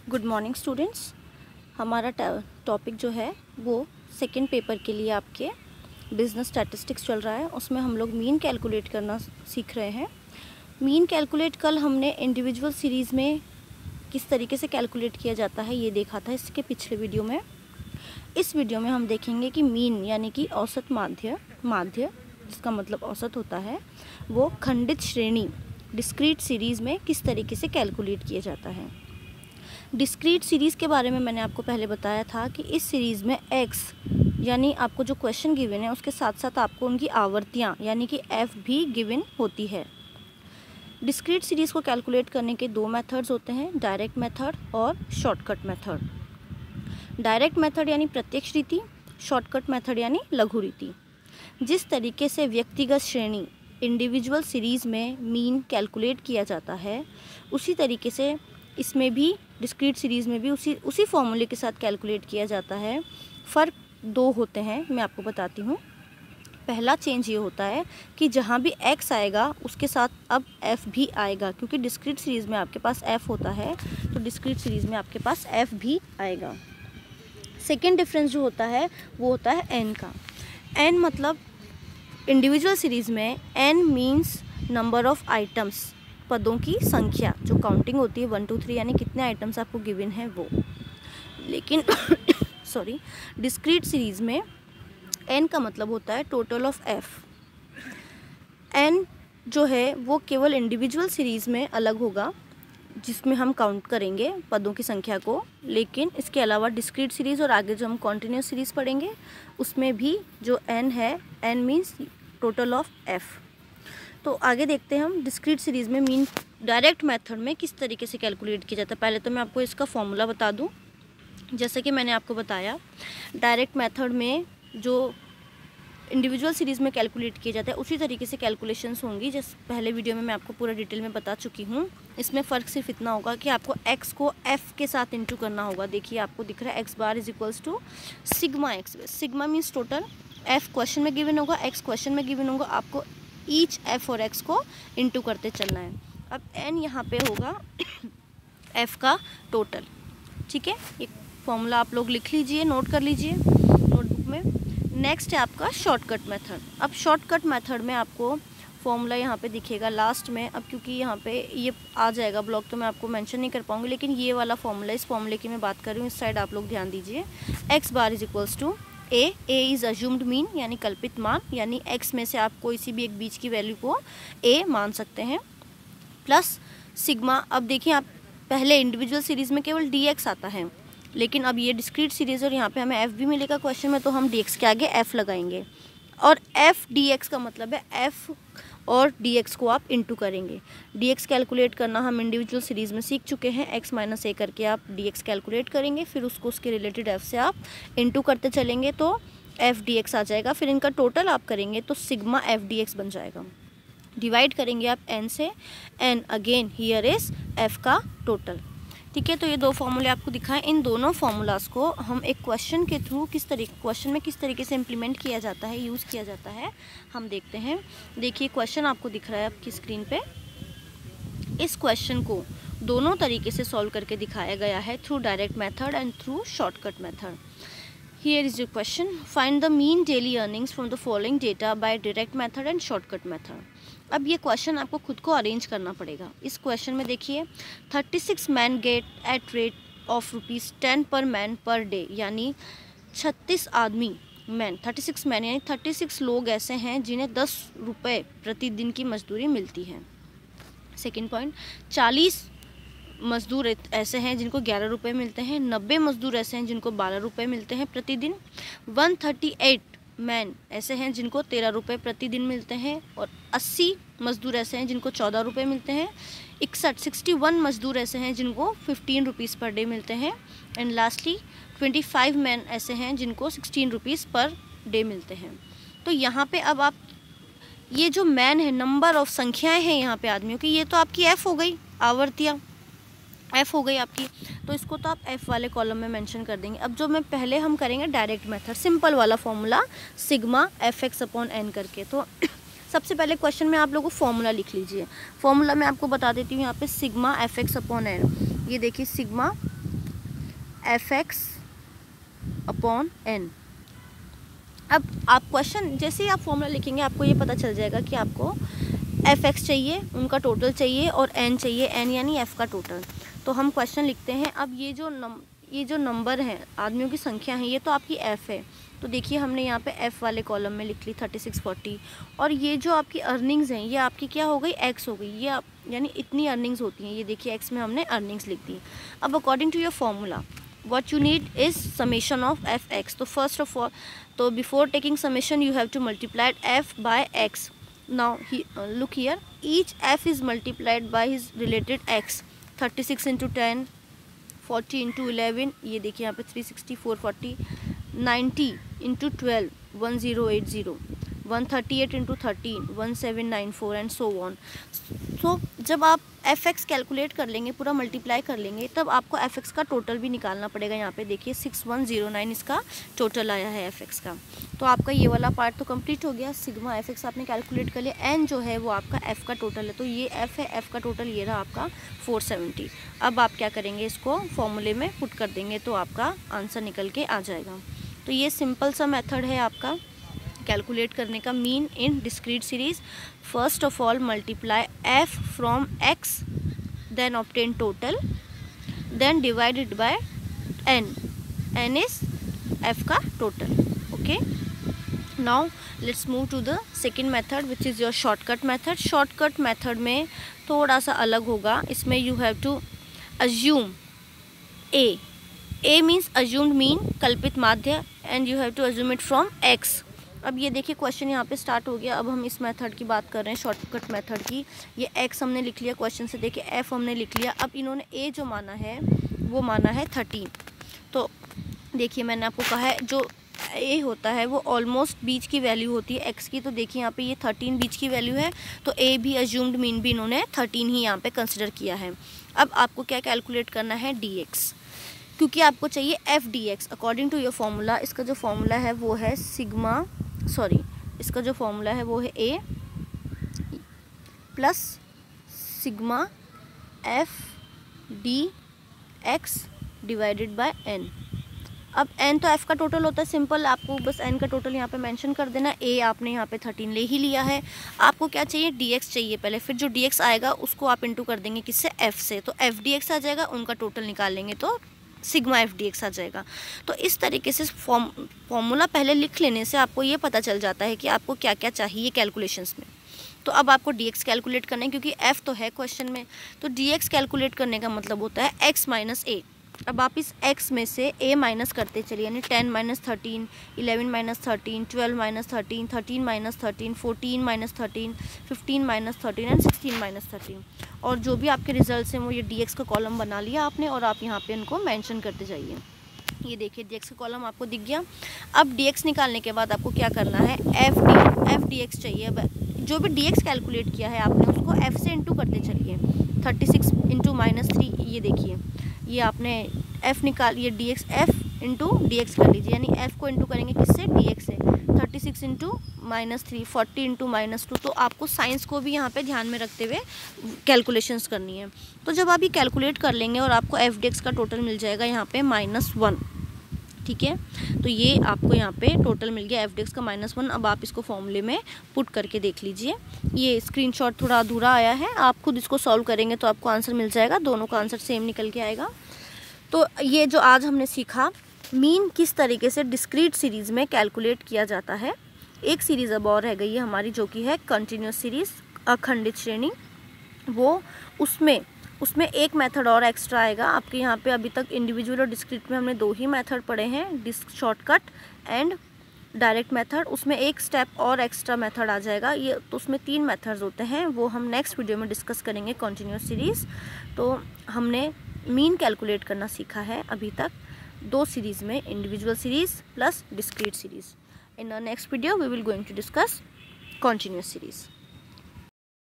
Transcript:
Good morning students. हमारा topic जो है वो सेकंड पेपर के लिए आपके बिजनेस स्टैटिस्टिक्स चल रहा है। उसमें हम लोग मीन कैलकुलेट करना सीख रहे हैं। मीन कैलकुलेट कल हमने इंडिविजुअल सीरीज़ में किस तरीके से कैलकुलेट किया जाता है ये देखा था इसके पिछले वीडियो में। इस वीडियो में हम देखेंगे कि मीन यानी कि औसत माध्य जिसका मतलब औसत होता है, वो खंडित श्रेणी डिस्क्रीट सीरीज़ में किस तरीके से कैलकुलेट किया जाता है। डिस्क्रीट सीरीज़ के बारे में मैंने आपको पहले बताया था कि इस सीरीज़ में x यानी आपको जो क्वेश्चन गिवन है उसके साथ साथ आपको उनकी आवर्तियाँ यानी कि f भी गिवन होती है। डिस्क्रीट सीरीज़ को कैलकुलेट करने के दो मेथड्स होते हैं, डायरेक्ट मेथड और शॉर्टकट मेथड। डायरेक्ट मेथड यानी प्रत्यक्ष रीति, शॉर्टकट मेथड यानी लघु रीति। जिस तरीके से व्यक्तिगत श्रेणी इंडिविजुअल सीरीज़ में मीन कैलकुलेट किया जाता है, उसी तरीके से इसमें भी डिस्क्रीट सीरीज़ में भी उसी फॉर्मूले के साथ कैलकुलेट किया जाता है। फ़र्क दो होते हैं, मैं आपको बताती हूँ। पहला चेंज ये होता है कि जहाँ भी x आएगा उसके साथ अब f भी आएगा, क्योंकि डिस्क्रीट सीरीज़ में आपके पास f होता है तो डिस्क्रीट सीरीज़ में आपके पास f भी आएगा। सेकेंड डिफरेंस जो होता है वो होता है n का। n मतलब इंडिविजुअल सीरीज़ में n means number of items, पदों की संख्या जो काउंटिंग होती है 1 2 3 यानी कितने आइटम्स आपको गिवन है वो। लेकिन डिस्क्रीट सीरीज़ में n का मतलब होता है टोटल ऑफ f। n जो है वो केवल इंडिविजुअल सीरीज़ में अलग होगा जिसमें हम काउंट करेंगे पदों की संख्या को, लेकिन इसके अलावा डिस्क्रीट सीरीज़ और आगे जो हम कॉन्टिन्यूस सीरीज़ पढ़ेंगे उसमें भी जो n है, n means total of f। तो आगे देखते हैं हम डिस्क्रीट सीरीज़ में मीन डायरेक्ट मेथड में किस तरीके से कैलकुलेट किया जाता है। पहले तो मैं आपको इसका फॉर्मूला बता दूं। जैसे कि मैंने आपको बताया, डायरेक्ट मेथड में जो इंडिविजुअल सीरीज़ में कैलकुलेट किया जाता है उसी तरीके से कैलकुलेशंस होंगी जैसे पहले वीडियो में मैं आपको पूरा डिटेल में बता चुकी हूँ। इसमें फ़र्क सिर्फ इतना होगा कि आपको x को f के साथ इंटू करना होगा। देखिए आपको दिख रहा है x bar is equals to sigma x। Sigma means total, f question में गिवन होगा, x क्वेश्चन में गिवन होगा, आपको ईच f और x को इंटू करते चलना है। अब n यहाँ पे होगा f का टोटल। ठीक है, एक फॉर्मूला आप लोग लिख लीजिए, नोट कर लीजिए नोटबुक में। नेक्स्ट है आपका शॉर्टकट मेथड। अब शॉर्टकट मेथड में आपको फॉर्मूला यहाँ पे दिखेगा लास्ट में। अब क्योंकि यहाँ पे ये आ जाएगा ब्लॉक तो मैं आपको मेंशन नहीं कर पाऊँगी, लेकिन ये वाला फॉर्मूला, इस फॉर्मूले की मैं बात कर रही हूँ, इस साइड आप लोग ध्यान दीजिए। x bar is equals to a is assumed mean यानी कल्पित मान, यानी x में से आप कोई सी भी एक बीच की वैल्यू को a मान सकते हैं, प्लस सिग्मा। अब देखिए आप पहले इंडिविजुअल सीरीज़ में केवल dx आता है, लेकिन अब ये डिस्क्रीट सीरीज़ और यहाँ पे हमें f भी मिलेगा क्वेश्चन में, तो हम dx के आगे f लगाएंगे और f dx का मतलब है f और dx को आप इंटू करेंगे। dx कैलकुलेट करना हम इंडिविजुअल सीरीज़ में सीख चुके हैं, x माइनस a करके आप dx कैलकुलेट करेंगे, फिर उसको उसके रिलेटेड f से आप इंटू करते चलेंगे तो f dx आ जाएगा। फिर इनका टोटल आप करेंगे तो सिग्मा f dx बन जाएगा। डिवाइड करेंगे आप n से, n again here is f का टोटल। ठीक है, तो ये दो फॉर्मूले आपको दिखाएं। इन दोनों फार्मूलाज को हम एक क्वेश्चन के थ्रू क्वेश्चन में किस तरीके से इम्प्लीमेंट किया जाता है, यूज़ किया जाता है, हम देखते हैं। देखिए क्वेश्चन आपको दिख रहा है आपकी स्क्रीन पे। इस क्वेश्चन को दोनों तरीके से सॉल्व करके दिखाया गया है, through direct method and through shortcut method. Here is your question, find the mean daily earnings from the following data bye direct method and shortcut method. अब ये क्वेश्चन आपको खुद को अरेंज करना पड़ेगा। इस क्वेश्चन में देखिए 36 man get at rate of ₹10 पर मैन पर डे, यानी 36 आदमी, मैन 36 मैन यानी 36 लोग ऐसे हैं जिन्हें 10 रुपये प्रतिदिन की मजदूरी मिलती है। सेकेंड पॉइंट, 40 मजदूर ऐसे हैं जिनको 11 रुपये मिलते हैं, 90 मजदूर ऐसे हैं जिनको 12 रुपये मिलते हैं प्रतिदिन, 138 मैन ऐसे हैं जिनको 13 रुपये प्रतिदिन मिलते हैं, और 80 मजदूर ऐसे हैं जिनको 14 रुपये मिलते हैं, 61 मजदूर ऐसे हैं जिनको 15 रुपीज़ पर डे मिलते हैं, एंड लास्टली 25 मैन ऐसे हैं जिनको 16 रुपीज़ पर डे मिलते हैं। तो यहाँ पे अब आप ये जो मैन है, नंबर ऑफ संख्याएं हैं यहाँ पे आदमियों की, ये तो आपकी f हो गई, आवर्तियाँ f हो गई आपकी, तो इसको तो आप f वाले कॉलम में मेंशन कर देंगे। अब जो मैं पहले हम करेंगे डायरेक्ट मेथड, सिंपल वाला formula sigma fx upon n करके। तो सबसे पहले क्वेश्चन में आप लोगों को फॉर्मूला लिख लीजिए। फॉर्मूला मैं आपको बता देती हूँ यहाँ पे, सिग्मा fx अपॉन n। ये देखिए सिग्मा fx अपॉन n। अब आप क्वेश्चन जैसे ही आप फॉर्मूला लिखेंगे आपको ये पता चल जाएगा कि आपको fx चाहिए, उनका टोटल चाहिए, और n चाहिए, n यानी f का टोटल। तो हम क्वेश्चन लिखते हैं। अब ये जो नंबर हैं, आदमियों की संख्या है, ये तो आपकी f है। तो देखिए हमने यहाँ पे f वाले कॉलम में लिख ली 3640, और ये जो आपकी अर्निंग्स हैं ये आपकी क्या हो गई, x हो गई। ये आप यानी इतनी अर्निंग्स होती हैं, ये देखिए x में हमने अर्निंग्स लिख दी। अब according to your formula what you need is summation of fx। तो फर्स्ट ऑफ ऑल, तो before taking summation you have to multiply f by x। now look here, each f is multiplied by his related x। 36 into 10, 40 into 11, ये देखिए यहाँ पे 360, 440, 90 into 12, 1080, 138 into 13, 1794 and so on. तो जब आप fx calculate कर लेंगे, पूरा मल्टीप्लाई कर लेंगे, तब आपको fx का टोटल भी निकालना पड़ेगा। यहाँ पे देखिए 6109 इसका टोटल आया है fx का। तो आपका ये वाला पार्ट तो कंप्लीट हो गया। सिग्मा fx आपने कैलकुलेट कर लिया, n जो है वो आपका f का टोटल है। तो ये f है, f का टोटल ये रहा आपका 470। अब आप क्या करेंगे, इसको फॉर्मूले में पुट कर देंगे तो आपका आंसर निकल के आ जाएगा। तो ये सिंपल सा मेथड है आपका कैलकुलेट करने का, mean in discrete series. First of all multiply f from x, then obtain total, then divided by n। n is f का टोटल। Okay, now let's move to the second method which is your shortcut method. Shortcut method में थोड़ा सा अलग होगा। इसमें you have to assume a means assumed mean, कल्पित माध्य, and you have to assume it from x। अब ये देखिए क्वेश्चन यहाँ पे स्टार्ट हो गया। अब हम इस मेथड की बात कर रहे हैं, शॉर्टकट मेथड की। ये x हमने लिख लिया क्वेश्चन से, देखिए f हमने लिख लिया। अब इन्होंने a जो माना है वो माना है 13। तो देखिए मैंने आपको कहा है जो a होता है वो ऑलमोस्ट बीच की वैल्यू होती है x की। तो देखिए यहाँ पे ये 13 बीच की वैल्यू है, तो a भी अज्यूम्ड मीन भी इन्होंने 13 ही यहाँ पे कंसिडर किया है। अब आपको क्या कैलकुलेट करना है, dx, क्योंकि आपको चाहिए f dx according to your formula. इसका जो फॉर्मूला है वो है इसका जो फॉर्मूला है वो है a plus sigma f dx divided by n। अब n तो f का टोटल होता है, सिंपल, आपको बस n का टोटल यहाँ पे मेंशन कर देना। a आपने यहाँ पे 13 ले ही लिया है। आपको क्या चाहिए, dx चाहिए पहले, फिर जो dx आएगा उसको आप इंटू कर देंगे किससे, f से। तो f dx आ जाएगा, उनका टोटल निकाल लेंगे तो सिग्मा एफ डी एक्स आ जाएगा। तो इस तरीके से फॉर्मूला पहले लिख लेने से आपको ये पता चल जाता है कि आपको क्या क्या चाहिए कैलकुलेशंस में। तो अब आपको dx कैलकुलेट करना है, क्योंकि f तो है क्वेश्चन में। तो dx कैलकुलेट करने का मतलब होता है x माइनस a। अब आप इस x में से a माइनस करते चलिए, यानी 10 minus 13, 11 minus 13, 12 minus 13, 13 minus 13, 14 minus 13, 15 minus 13 and 16 minus 13। और जो भी आपके रिजल्ट्स हैं वो ये dx का कॉलम बना लिया आपने, और आप यहाँ पे इनको मेंशन करते जाइए। ये देखिए dx का कॉलम आपको दिख गया। अब dx निकालने के बाद आपको क्या करना है, f dx चाहिए। अब जो भी dx कैलकुलेट किया है आपने उसको f से इंटू करते चलिए। 36 इंटू माइनस 3, ये देखिए ये आपने f निकाल, ये dx f इंटू dx कर लीजिए, यानी f को इंटू करेंगे किससे, dx से। 36 इंटू माइनस 3, 40 इंटू माइनस 2। तो आपको साइंस को भी यहाँ पे ध्यान में रखते हुए कैलकुलेशंस करनी है। तो जब आप ये कैलकुलेट कर लेंगे और आपको f dx का टोटल मिल जाएगा यहाँ पे -1, ठीक है। तो ये आपको यहाँ पे टोटल मिल गया f dx का -1। अब आप इसको फॉर्मूले में पुट करके देख लीजिए। ये स्क्रीनशॉट थोड़ा अधूरा आया है, आप खुद इसको सॉल्व करेंगे तो आपको आंसर मिल जाएगा, दोनों का आंसर सेम निकल के आएगा। तो ये जो आज हमने सीखा, मीन किस तरीके से डिस्क्रीट सीरीज़ में कैलकुलेट किया जाता है। एक सीरीज़ अब और रह गई है हमारी, जो कि है कंटिन्यूस सीरीज़, अखंडित श्रेणी। वो उसमें एक मेथड और एक्स्ट्रा आएगा आपके यहाँ पे। अभी तक इंडिविजुअल और डिस्क्रीट में हमने 2 ही मेथड पढ़े हैं, शॉर्टकट एंड डायरेक्ट मेथड। उसमें एक स्टेप और एक्स्ट्रा मेथड आ जाएगा। ये तो उसमें 3 मेथड्स होते हैं, वो हम नेक्स्ट वीडियो में डिस्कस करेंगे कंटिन्यूस सीरीज़। तो हमने मीन कैलकुलेट करना सीखा है अभी तक 2 सीरीज़ में, individual series plus discrete series. In next video we will going to discuss continuous series.